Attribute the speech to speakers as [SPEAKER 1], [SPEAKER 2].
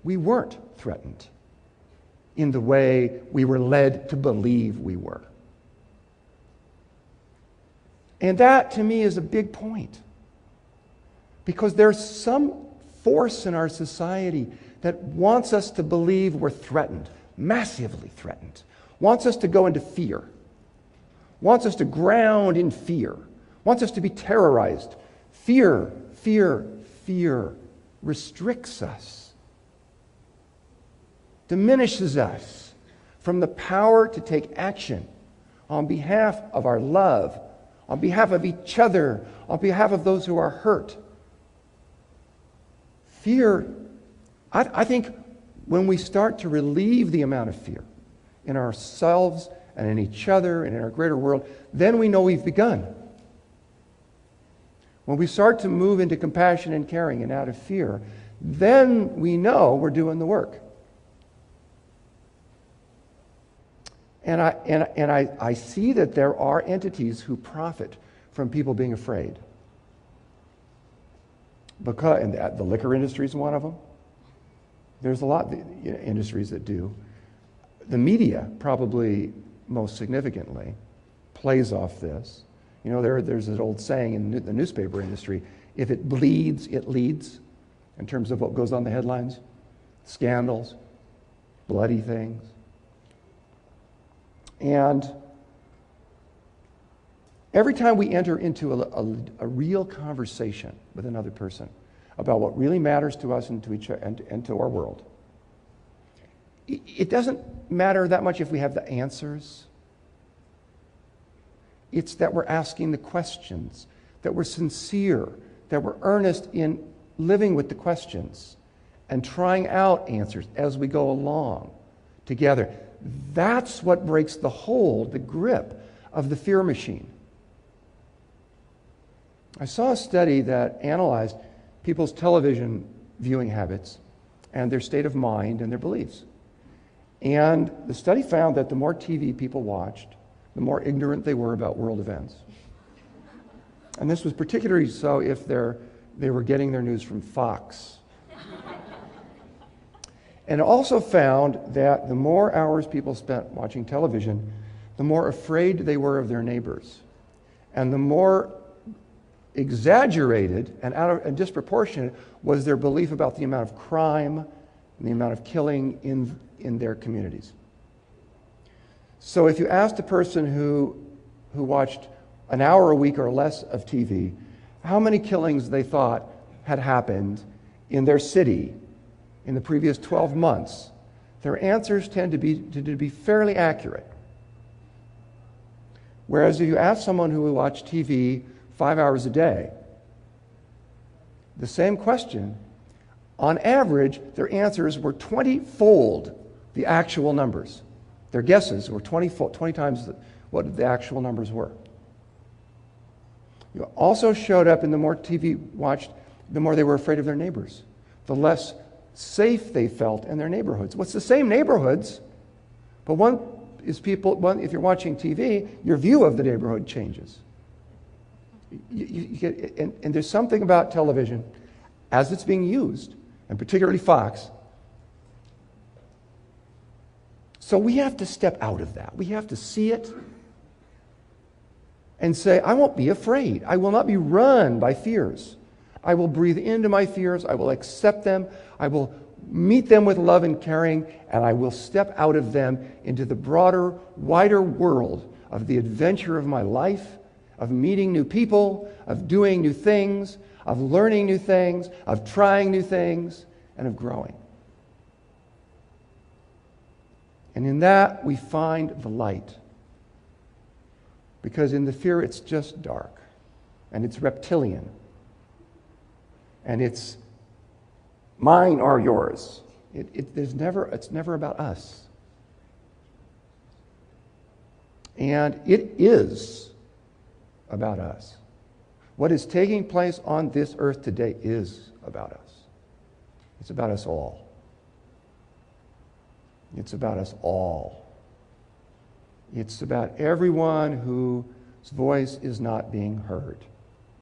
[SPEAKER 1] we weren't threatened in the way we were led to believe we were. And that, to me, is a big point. Because there's some force in our society that wants us to believe we're threatened, massively threatened, wants us to go into fear, wants us to ground in fear, wants us to be terrorized. Fear, fear, fear restricts us, diminishes us from the power to take action on behalf of our love, on behalf of each other, on behalf of those who are hurt. Fear, I think when we start to relieve the amount of fear in ourselves and in each other and in our greater world, then we know we've begun. When we start to move into compassion and caring and out of fear, then we know we're doing the work. And I see that there are entities who profit from people being afraid. And the liquor industry is one of them. There's a lot of industries that do. The media, probably most significantly, plays off this. You know, there's an old saying in the newspaper industry, if it bleeds, it leads, in terms of what goes on the headlines. Scandals, bloody things. And every time we enter into a real conversation with another person about what really matters to us and to each and to our world, it doesn't matter that much if we have the answers. It's that we're asking the questions, that we're sincere, that we're earnest in living with the questions and trying out answers as we go along together. That's what breaks the hold, the grip of the fear machine. I saw a study that analyzed people's television viewing habits and their state of mind and their beliefs. And the study found that the more TV people watched, the more ignorant they were about world events. And this was particularly so if they were getting their news from Fox. And it also found that the more hours people spent watching television, the more afraid they were of their neighbors. And the more exaggerated and disproportionate was their belief about the amount of crime and the amount of killing in their communities. So if you asked a person who watched an hour a week or less of TV, how many killings they thought had happened in their city in the previous 12 months, their answers tend to be fairly accurate. Whereas if you ask someone who will watch TV 5 hours a day, the same question, on average, their answers were 20-fold the actual numbers. Their guesses were 20 times what the actual numbers were. You also showed up in the more TV watched, the more they were afraid of their neighbors, the less safe they felt in their neighborhoods. Well, it's the same neighborhoods, but if you're watching TV, your view of the neighborhood changes. And there's something about television, as it's being used, and particularly Fox. So we have to step out of that. We have to see it and say, I won't be afraid. I will not be run by fears. I will breathe into my fears. I will accept them. I will meet them with love and caring, and I will step out of them into the broader, wider world of the adventure of my life, of meeting new people, of doing new things, of learning new things, of trying new things, and of growing. And in that, we find the light. Because in the fear, it's just dark, and it's reptilian, and it's mine or yours. It's never about us. And it is about us. What is taking place on this earth today is about us. It's about us all. It's about us all. It's about everyone whose voice is not being heard.